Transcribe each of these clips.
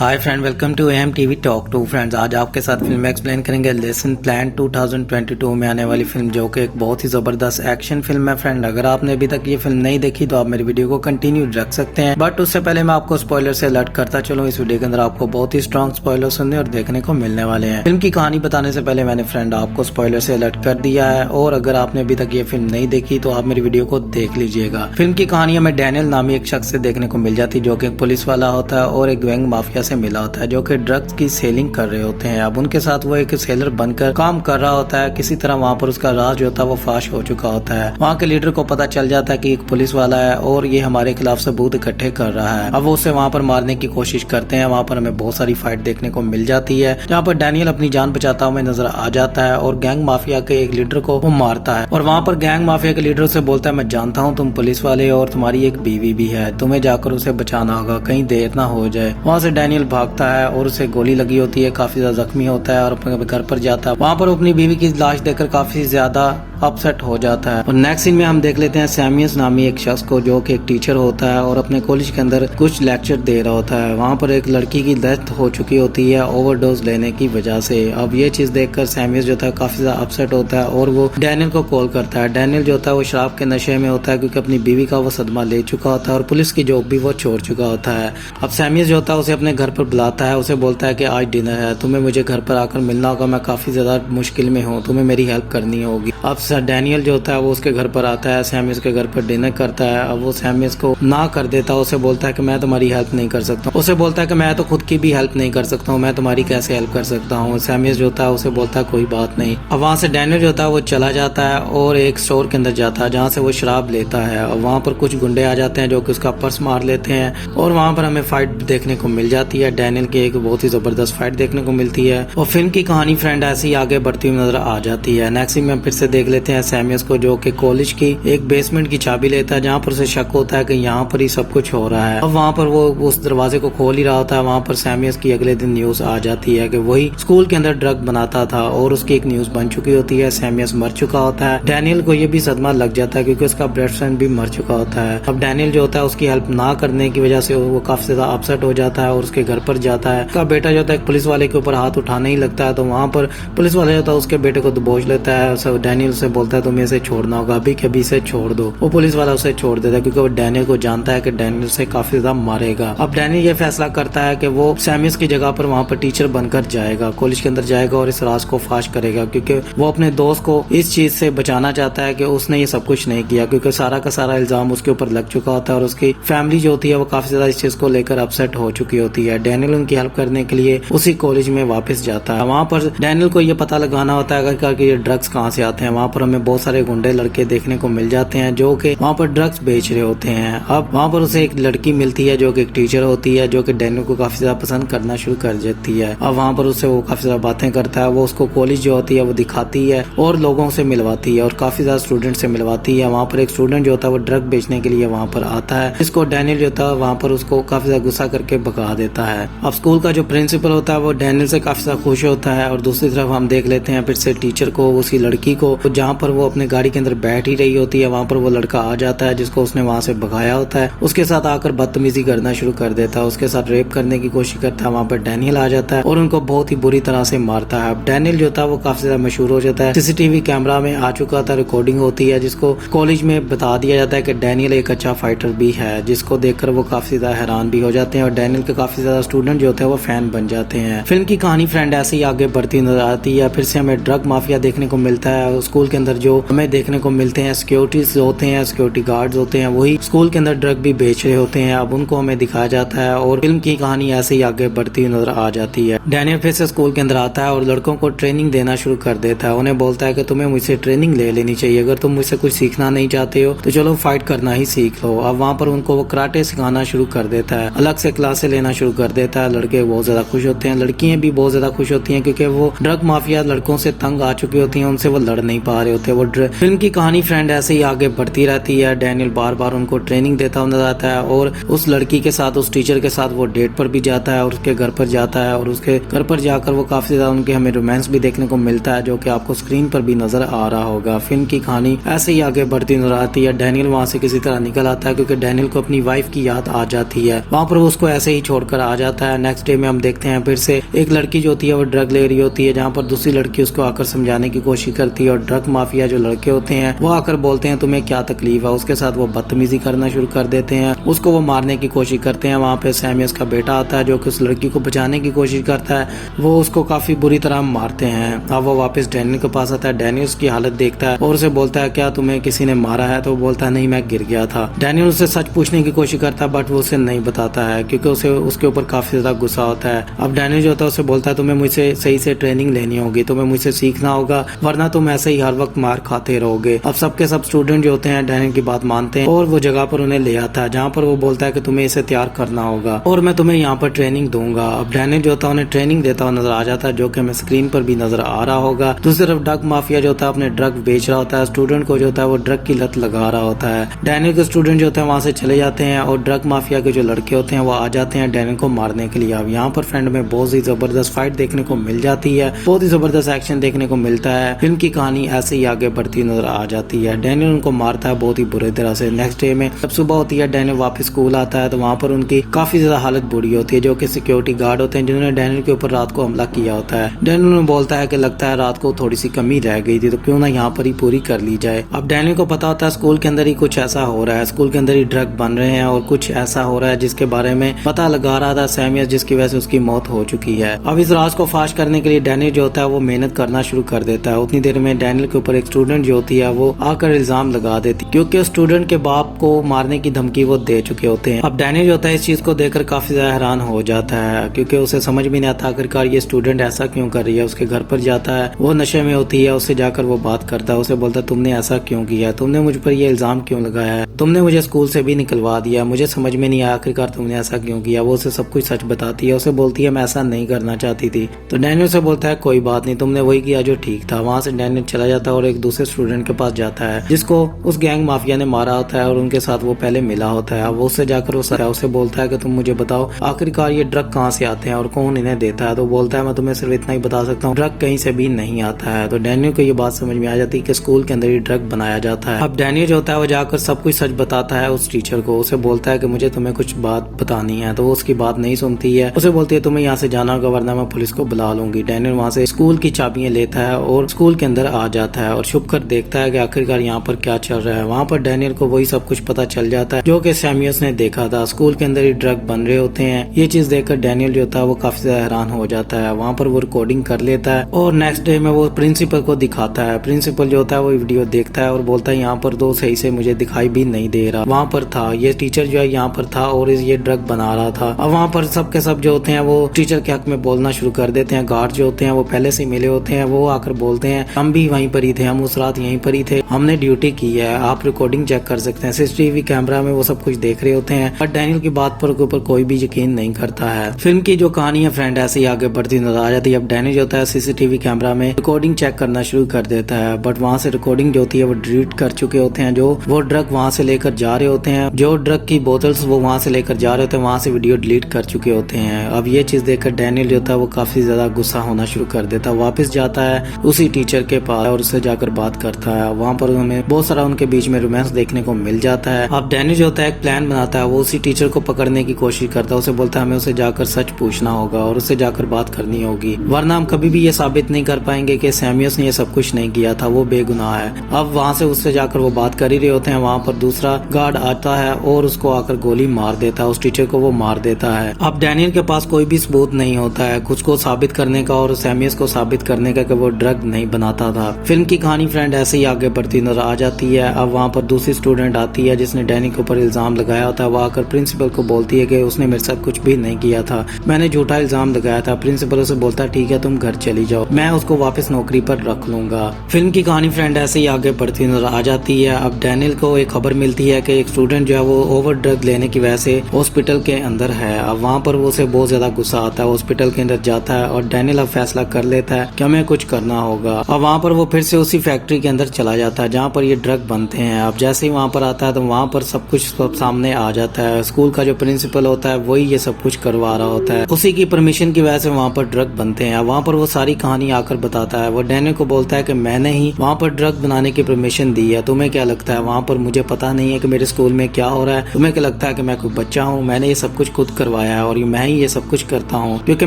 Hi friend, welcome to M TV talk to friends. आज आपके साथ फिल्म एक्सप्लेन करेंगे लेसन प्लान 2022 में आने वाली फिल्म, जो कि एक बहुत ही जबरदस्त एक्शन फिल्म है। फ्रेंड, अगर आपने अभी तक ये फिल्म नहीं देखी तो आप मेरी वीडियो को कंटिन्यू रख सकते हैं, बट उससे पहले मैं आपको स्पॉइलर से अलर्ट करता चलूं। इस वीडियो के अंदर आपको बहुत ही स्ट्रॉन्ग स्पॉइलर सुनने और देखने को मिलने वाले हैं। फिल्म की कहानी बताने से पहले मैंने फ्रेंड आपको स्पॉइलर से अलर्ट कर दिया है, और अगर आपने अभी तक ये फिल्म नहीं देखी तो आप मेरी वीडियो को देख लीजिएगा। फिल्म की कहानी हमें डैनियल नामी एक शख्स से देखने को मिल जाती है, जो कि एक पुलिस वाला होता है और एक गैंग माफिया से मिला होता है, जो कि ड्रग्स की सेलिंग कर रहे होते हैं। अब उनके साथ वो एक सेलर बनकर काम कर रहा होता है। किसी तरह वहाँ पर उसका राज जो होता है वो फाश हो चुका होता है। वहाँ के लीडर को पता चल जाता है कि एक पुलिस वाला है और ये हमारे खिलाफ सबूत इकट्ठे कर रहा है। अब वो उसे वहाँ पर मारने की कोशिश करते हैं। वहाँ पर हमें बहुत सारी फाइट देखने को मिल जाती है, जहाँ पर डैनियल अपनी जान बचाता हुआ नजर आ जाता है और गैंग माफिया के एक लीडर को वो मारता है। और वहाँ पर गैंग माफिया के लीडर से बोलता है, मैं जानता हूँ तुम पुलिस वाले और तुम्हारी एक बीवी भी है, तुम्हें जाकर उसे बचाना होगा, कहीं देर ना हो जाए। वहाँ से डैनियल भागता है और उसे गोली लगी होती है, काफी ज्यादा जख्मी होता है और अपने घर पर जाता है। वहाँ पर अपनी बीवी की लाश देखकर काफी ज्यादा अपसेट हो जाता है। और नेक्स्ट सीन में हम देख लेते हैं सैमियस नामी एक शख्स को, जो कि एक टीचर होता है और अपने कॉलेज के अंदर कुछ लेक्चर दे रहा होता है। वहाँ पर एक लड़की की डेथ हो चुकी होती है ओवरडोज लेने की वजह से। अब ये चीज देखकर सैमियस जो था काफी ज्यादा अपसेट होता है और वो डैनियल को कॉल करता है। डैनियल जो होता है वो शराब के नशे में होता है, क्योंकि अपनी बीवी का वो सदमा ले चुका होता है और पुलिस की जॉब भी वो छोड़ चुका होता है। अब सैमियस जो होता है उसे अपने घर पर बुलाता है, उसे बोलता है कि आज डिनर है, तुम्हें मुझे घर पर आकर मिलना होगा, मैं काफी ज्यादा मुश्किल में हूँ, तुम्हें मेरी हेल्प करनी होगी। अब डैनियल जो होता है वो उसके घर पर आता है, सैमियस के घर पर डिनर करता है। अब वो सैमियस को ना कर देता है, उसे बोलता है कि मैं तुम्हारी हेल्प नहीं कर सकता। उसे बोलता है कि मैं तो खुद की भी हेल्प नहीं कर सकता हूँ, मैं तुम्हारी कैसे हेल्प कर सकता हूँ। सैमियस जो होता है उसे बोलता है कोई बात नहीं। अब वहाँ से डैनियल जो होता है वो चला जाता है और एक स्टोर के अंदर जाता है, जहाँ से वो शराब लेता है। और वहाँ पर कुछ गुंडे आ जाते हैं जो कि उसका पर्स मार लेते हैं और वहाँ पर हमें फाइट देखने को मिल जाती है। डैनियल की एक बहुत ही जबरदस्त फाइट देखने को मिलती है और फिल्म की कहानी फ्रेंड ऐसी ही आगे बढ़ती हुई नजर आ जाती है। नेक्स्ट में फिर से देख लेते हैं सैमियस को, जो कि कॉलेज की एक बेसमेंट की चाबी लेता है, जहाँ पर उसे शक होता है कि यहाँ पर ही सब कुछ हो रहा है। अब वहाँ पर वो उस दरवाजे को खोल ही रहा होता है। वहाँ पर सैमियस की अगले दिन न्यूज आ जाती है कि वही स्कूल के अंदर ड्रग बनाता था और उसकी एक न्यूज बन चुकी होती है। सैमियस मर चुका होता है। डैनियल को ये भी सदमा लग जाता है क्योंकि उसका बेस्ट फ्रेंड भी मर चुका होता है। अब डैनियल जो होता है उसकी हेल्प ना करने की वजह से वो काफी ज्यादा अपसेट हो जाता है और उसके घर पर जाता है। उसका बेटा जो होता है पुलिस वाले के ऊपर हाथ उठाने ही लगता है, तो वहाँ पर पुलिस वाले जो होता है उसके बेटे को दबोच लेता है। डैनियल से बोलता है तुम्हें इसे छोड़ना होगा, अभी के अभी इसे छोड़ दो। वो पुलिस वाला उसे छोड़ देता है क्योंकि वो डैनियल को जानता है कि डैनियल से काफी ज्यादा मारेगा। अब डैनियल ये फैसला करता है कि वो सैमियस की जगह पर वहाँ पर टीचर बनकर जाएगा, कॉलेज के अंदर जाएगा और इस राज को फाश करेगा, क्योंकि वो अपने दोस्त को इस चीज से बचाना चाहता है कि उसने ये सब कुछ नहीं किया, क्योंकि सारा का सारा इल्जाम उसके ऊपर लग चुका होता है और उसकी फैमिली जो होती है वो काफी ज्यादा इस चीज को लेकर अपसेट हो चुकी होती है। डैनियल उनकी हेल्प करने के लिए उसी कॉलेज में वापस जाता है। वहाँ पर डैनियल को ये पता लगाना होता है कि ये ड्रग्स कहाँ से आते हैं। वहाँ पर हमें बहुत सारे गुंडे लड़के देखने को मिल जाते हैं जो कि वहाँ पर ड्रग्स बेच रहे होते हैं। अब वहाँ पर उसे एक लड़की मिलती है जो कि एक टीचर होती है, जो कि डैनियल को काफी ज्यादा पसंद करना शुरू कर देती है। अब वहाँ पर उससे वो काफी ज्यादा बातें करता है, वो उसको कॉलेज जो होती है वो दिखाती है और लोगों से मिलवाती है और काफी ज्यादा स्टूडेंट से मिलवाती है। वहाँ पर एक स्टूडेंट जो होता है वो ड्रग बेचने के लिए वहाँ पर आता है, जिसको डैनियल जो होता है वहाँ पर उसको काफी ज्यादा गुस्सा करके भगा देता है। अब स्कूल का जो प्रिंसिपल होता है वो डैनियल से काफी ज्यादा खुश होता है और दूसरी तरफ हम देख लेते हैं फिर से टीचर को, उसी लड़की को, जहाँ पर वो अपने गाड़ी के अंदर बैठ ही रही होती है। वहाँ पर वो लड़का आ जाता है जिसको उसने वहाँ से भगाया होता है, उसके साथ आकर बदतमीजी करना शुरू कर देता है, उसके साथ रेप करने की कोशिश करता है। वहाँ पर डैनियल आ जाता है और उनको बहुत ही बुरी तरह से मारता है। अब डैनियल जो था वो काफी ज्यादा मशहूर हो जाता है, सीसीटीवी कैमरा में आ चुका था, रिकॉर्डिंग होती है जिसको कॉलेज में बता दिया जाता है कि डैनियल एक अच्छा फाइटर भी है, जिसको देखकर वो काफी ज्यादा हैरान भी हो जाते हैं और डैनियल के काफी ज्यादा स्टूडेंट जो होते हैं वो फैन बन जाते हैं। फिल्म की कहानी फ्रेंड ऐसे ही आगे बढ़ती नजर आती है। फिर से हमें ड्रग माफिया देखने को मिलता है स्कूल के अंदर, जो हमें देखने को मिलते हैं सिक्योरिटीज होते हैं, सिक्योरिटी गार्ड्स होते हैं, वही स्कूल के अंदर ड्रग भी बेच रहे होते हैं। अब उनको हमें दिखाया जाता है और फिल्म की कहानी ऐसे ही आगे बढ़ती नजर आ जाती है। डैनियल फिर से स्कूल के अंदर आता है और लड़कों को ट्रेनिंग देना शुरू कर देता है। उन्हें बोलता है कि तुम्हें मुझसे ट्रेनिंग ले लेनी चाहिए, अगर तुम मुझसे कुछ सीखना नहीं चाहते हो तो चलो फाइट करना ही सीख लो। अब वहाँ पर उनको वो कराटे सिखाना शुरू कर देता है, अलग से क्लासे लेना शुरू कर देता है। लड़के बहुत ज्यादा खुश होते हैं, लड़कियां भी बहुत ज्यादा खुश होती हैं, क्योंकि वो ड्रग माफिया लड़कों से तंग आ चुकी होती हैं, उनसे वो लड़ नहीं पा रहे होते। वो फिल्म की कहानी फ्रेंड ऐसे ही आगे बढ़ती रहती है। डैनियल बार बार उनको ट्रेनिंग देता हुआ नजर आता है और उस लड़की के साथ, उस टीचर के साथ वो डेट पर भी जाता है और उसके घर पर जाता है और उसके घर पर जाकर वो काफी ज्यादा उनके हमें रोमांस भी देखने को मिलता है, जो कि आपको स्क्रीन पर भी नजर आ रहा होगा। फिल्म की कहानी ऐसे ही आगे बढ़ती नजर आती है। डैनियल वहाँ से किसी तरह निकल आता है क्योंकि डैनियल को अपनी वाइफ की याद आ जाती है। वहाँ पर वो उसको ऐसे ही छोड़कर आ आ जाता है। नेक्स्ट डे में हम देखते हैं फिर से एक लड़की जो होती है वो ड्रग ले रही होती है, जहाँ पर दूसरी लड़की उसको आकर समझाने की कोशिश करती है और ड्रग माफिया जो लड़के होते हैं वो आकर बोलते हैं तुम्हें क्या तकलीफ है, उसके साथ वो बदतमीजी करना शुरू कर देते हैं, उसको वो मारने की कोशिश करते हैं। वहाँ पे सैमियस का बेटा आता है जो कि उस लड़की को बचाने की कोशिश करता है, वो उसको काफी बुरी तरह मारते हैं। अब वो वापस डैनियल के पास आता है, डैनियल उसकी हालत देखता है और उसे बोलता है क्या तुम्हें किसी ने मारा है, तो वो बोलता है नहीं मैं गिर गया था। डैनियल उससे सच पूछने की कोशिश करता है बट वो उसे नहीं बताता है क्योंकि उसे उसके ऊपर काफी ज्यादा गुस्सा होता है। अब डैनियल जो होता है उसे बोलता है तुम्हें मुझसे सही से ट्रेनिंग लेनी होगी, तुम्हें मुझसे सीखना होगा वरना तुम ऐसे ही हर वक्त मार खाते रहोगे। अब सबके सब स्टूडेंट जो होते हैं डैनियल की बात मानते हैं और वो जगह पर उन्हें ले आता है जहाँ पर वो बोलता है कि तुम्हें इसे तैयार करना होगा और मैं तुम्हें यहाँ पर ट्रेनिंग दूंगा। अब डैनियल जो होता है उन्हें ट्रेनिंग देता हुआ नजर आ जाता है जो कि हमें स्क्रीन पर भी नजर आ रहा होगा। दूसरी तरफ ड्रग माफिया जो होता है अपने ड्रग बेच रहा होता है, स्टूडेंट को जो होता है वो ड्रग की लत लगा रहा होता है। डैनियल के स्टूडेंट जो होते हैं वहाँ से चले जाते हैं और ड्रग माफिया के जो लड़के होते हैं वो आ जाते हैं डैनियल को मारने के लिए। अब यहाँ पर फ्रेंड में बहुत ही जबरदस्त फाइट देखने को मिल जाती है, बहुत ही जबरदस्त एक्शन देखने को मिलता है। फिल्म की कहानी ऐसे ही आगे बढ़ती नजर आ जाती है। डैनियल उनको मारता है बहुत ही बुरी तरह से। नेक्स्ट डे में जब सुबह होती है डैनियल वापस स्कूल आता है तो वहाँ पर उनकी काफी ज्यादा हालत बुरी होती है जो कि सिक्योरिटी गार्ड होते हैं जिन्होंने डैनियल के ऊपर रात को हमला किया होता है। डैनियल उन्हें बोलता है कि लगता है रात को थोड़ी सी कमी रह गई थी तो क्यों ना यहाँ पर ही पूरी कर ली जाए। अब डैनियल को पता होता है स्कूल के अंदर ही कुछ ऐसा हो रहा है, स्कूल के अंदर ही ड्रग बन रहे हैं और कुछ ऐसा हो रहा है जिसके बारे में पता लगा रहा था सैमियस, जिसकी वजह से उसकी मौत हो चुकी है। अब इस राज को फाश करने के लिए डैनियल जो होता है वो मेहनत करना शुरू कर देता है। उतनी देर में डैनियल के ऊपर एक स्टूडेंट जो होती है वो आकर इल्जाम लगा देती क्योंकि स्टूडेंट के बाप को मारने की धमकी वो दे चुके होते हैं। अब डैनियल जो होता है इस चीज को देखकर काफी ज्यादा हैरान हो जाता है क्योंकि उसे समझ में नहीं आता आखिरकार ये स्टूडेंट ऐसा क्यों कर रही है। उसके घर पर जाता है, वो नशे में होती है, उससे जाकर वो बात करता है, उसे बोलता है तुमने ऐसा क्यों किया, तुमने मुझ पर ये इल्जाम क्यों लगाया है, तुमने मुझे स्कूल से भी निकलवा दिया, मुझे समझ में नहीं आया आखिरकार तुमने ऐसा क्यों किया। वो उसे सब कुछ सच बताती है, उसे बोलती है मैं ऐसा नहीं करना चाहती थी। तो डैनियल से बोलता है कोई बात नहीं, तुमने वही किया जो ठीक था। वहाँ से डैनियल चला जाता है और एक दूसरे स्टूडेंट के पास जाता है जिसको उस गैंग माफिया ने मारा होता है और उनके साथ वो पहले मिला होता है। वो उससे जाकर उसे बोलता है कि तुम मुझे बताओ आखिरकार ये ड्रग कहाँ से आते हैं और कौन इन्हें देता है। तो बोलता है मैं तुम्हें सिर्फ इतना ही बता सकता हूँ, ड्रग कहीं से भी नहीं आता है। तो डैनियल को ये बात समझ में आ जाती है कि स्कूल के अंदर ही ड्रग बनाया जाता है। अब डैनियल जो होता है वो जाकर सब कुछ सच बताता है उस टीचर को, उसे बोलता है कि मुझे तुम्हें कुछ बात बतानी है। तो वो उसकी बात नहीं सुनती है, उसे बोलती है तुम्हें यहाँ से जाना होगा वरना मैं पुलिस को बुला लूंगी। डैनियल वहाँ से स्कूल की चाबियां लेता है और स्कूल के अंदर आ जाता है और छुप कर देखता है कि आखिरकार यहाँ पर क्या चल रहा है। वहाँ पर डैनियल को वही सब कुछ पता चल जाता है जो कि सैमियस ने देखा था, स्कूल के अंदर ही ड्रग बन रहे होते हैं। ये चीज देखकर डैनियल जो होता है वो काफी ज्यादा हैरान हो जाता है। वहाँ पर वो रिकॉर्डिंग कर लेता है और नेक्स्ट डे में वो प्रिंसिपल को दिखाता है। प्रिंसिपल जो होता है वो वीडियो देखता है और बोलता है यहाँ पर तो सही से मुझे दिखाई भी नहीं दे रहा, वहाँ पर था ये टीचर जो है यहाँ पर था और ये ड्रग बना रहा था। अब वहाँ पर सबके सब जो होते हैं वो टीचर के हक में बोलना शुरू कर देते हैं। गार्ड जो होते हैं वो पहले से मिले होते हैं, वो आकर बोलते हैं हम भी वहीं पर ही थे, हम उस रात यहीं पर ही थे, हमने ड्यूटी की है, आप रिकॉर्डिंग चेक कर सकते हैं। सीसीटीवी कैमरा में वो सब कुछ देख रहे होते हैं। बट डैनियल की बात पर ऊपर कोई भी यकीन नहीं करता है। फिल्म की जो कहानी है फ्रेंड ऐसे ही आगे बढ़ती नजर आ जाती है। अब डैनियल जो होता है सीसीटीवी कैमरा में रिकॉर्डिंग चेक करना शुरू कर देता है बट वहाँ से रिकॉर्डिंग जो होती है वो डिलीट कर चुके होते हैं। जो वो ड्रग वहाँ से लेकर जा रहे होते हैं, जो ड्रग की बोतल्स वो वहाँ से लेकर जा रहे होते हैं, वहाँ से वीडियो डिलीट कर चुके होते हैं। अब ये चीज देखकर डैनियल जो होता है वो काफी ज्यादा गुस्सा होना शुरू कर देता है। वापस जाता है उसी टीचर के पास और उससे जाकर बात करता है। वहाँ पर हमें बहुत सारा उनके बीच में रोमांस देखने को मिल जाता है। अब डैनियल जो होता है एक प्लान बनाता है, वो उसी टीचर को पकड़ने की कोशिश करता है। उसे बोलता है हमें उसे जाकर सच पूछना होगा और उससे जाकर बात करनी होगी वरना हम कभी भी ये साबित नहीं कर पाएंगे कि सैमियस ने ये सब कुछ नहीं किया था, वो बेगुनाह है। अब वहाँ से उससे जाकर वो बात कर ही रहे होते हैं, वहाँ पर दूसरा गार्ड आता है और उसको आकर गोली मार देता है, उस टीचर को वो मार देता है। अब डैनियल के पास कोई भी सबूत नहीं होता है खुद को साबित करने का और सैमियस को साबित करने का कि वो ड्रग नहीं बनाता था। फिल्म की कहानी फ्रेंड ऐसे ही आगे बढ़ती नजर आ जाती है। अब वहाँ पर दूसरी स्टूडेंट आती है जिसने डैनियल के ऊपर इल्जाम लगाया होता है। वो आकर प्रिंसिपल को बोलती है कि उसने मेरे साथ कुछ भी नहीं किया था, मैंने झूठा इल्जाम लगाया था। प्रिंसिपल उसे बोलता है ठीक है तुम घर चली जाओ, मैं उसको वापस नौकरी पर रख लूंगा। फिल्म की कहानी फ्रेंड ऐसे ही आगे बढ़ती नजर आ जाती है। अब डैनियल को एक खबर मिलती है कि एक स्टूडेंट जो है वो ओवर ड्रग लेने की वजह से हॉस्पिटल के अंदर है। अब वहाँ पर वो उसे बहुत ज्यादा गुस्सा आता है, हॉस्पिटल के अंदर जाता है और डैनियल अब फैसला कर लेता है कि हमें कुछ करना होगा। अब वहाँ पर वो फिर से उसी फैक्ट्री के अंदर चला जाता है जहाँ पर ये ड्रग बनते हैं। अब जैसे ही वहाँ पर आता है तो वहाँ पर सब कुछ सामने आ जाता है। स्कूल का जो प्रिंसिपल होता है वही ये सब कुछ करवा रहा होता है, उसी की परमिशन की वजह से वहाँ पर ड्रग बनते हैं। वहाँ पर वो सारी कहानी आकर बताता है। वो डैनियल को बोलता है कि मैंने ही वहाँ पर ड्रग बनाने की परमिशन दी है, तुम्हें क्या लगता है वहाँ पर मुझे पता नहीं है कि मेरे स्कूल में क्या हो रहा है, तुम्हें क्या लगता है कि मैं कोई बच्चा हूँ, मैंने ये सब कुछ खुद करवा करवाया है और मैं ही ये सब कुछ करता हूँ, क्योंकि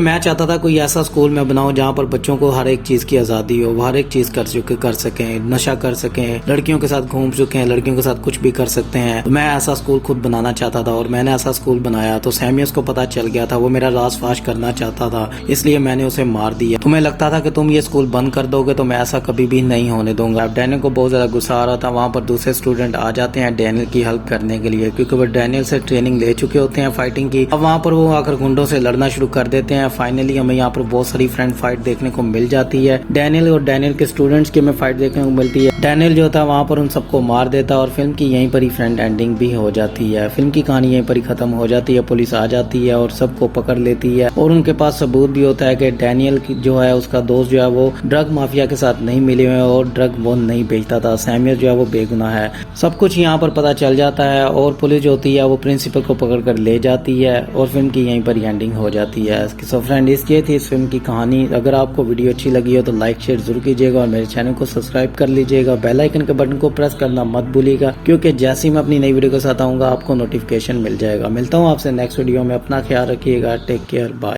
मैं चाहता था कोई ऐसा स्कूल में बनाऊं जहाँ पर बच्चों को हर एक चीज की आजादी हो, वो हर एक चीज कर सकें, नशा कर सकें, लड़कियों के साथ घूम चुके हैं, लड़कियों के साथ कुछ भी कर सकते हैं। तो मैं ऐसा स्कूल खुद बनाना चाहता था और मैंने ऐसा स्कूल बनाया। तो सैमियस को पता चल गया था, वो मेरा राज फाश करना चाहता था, इसलिए मैंने उसे मार दिया। तुम्हें लगता था कि तुम ये स्कूल बंद कर दोगे, तो मैं ऐसा कभी भी नहीं होने दूंगा। अब डैनियल को बहुत ज्यादा गुस्सा आ रहा था। वहाँ पर दूसरे स्टूडेंट आ जाते हैं डैनियल की हेल्प करने के लिए, क्योंकि वो डैनियल से ट्रेनिंग ले चुके होते हैं फाइटिंग की। अब वहाँ पर वो आकर गुंडों से लड़ना शुरू कर देते हैं। फाइनली हमें यहाँ पर बहुत सारी फ्रेंड फाइट देखने को मिल जाती है। डैनियल और डैनियल के स्टूडेंट्स की हमें फाइट देखने को मिलती है। डैनियल जो था वहाँ पर उन सबको मार देता है और फिल्म की यहीं पर ही फ्रेंड एंडिंग भी हो जाती है। फिल्म की कहानी यहीं पर ही खत्म हो जाती है। पुलिस आ जाती है और सबको पकड़ लेती है और उनके पास सबूत भी होता है कि डैनियल जो है उसका दोस्त जो है वो ड्रग माफिया के साथ नहीं मिले हुए और ड्रग वो नहीं बेचता था। सैमियस जो है वो बेगुनाह है। सब कुछ यहाँ पर पता चल जाता है और पुलिस जो होती है वो प्रिंसिपल को पकड़ कर ले जाती है और फिल्म की यहीं पर एंडिंग हो जाती है। सो फ्रेंड, ये थी इस फिल्म की कहानी। अगर आपको वीडियो अच्छी लगी हो तो लाइक शेयर जरूर कीजिएगा और मेरे चैनल को सब्सक्राइब कर लीजिएगा। बेल आइकन के बटन को प्रेस करना मत भूलिएगा, क्योंकि जैसे ही मैं अपनी नई वीडियो के साथ आऊंगा आपको नोटिफिकेशन मिल जाएगा। मिलता हूँ आपसे नेक्स्ट वीडियो में। अपना ख्याल रखिएगा। Take care, bye.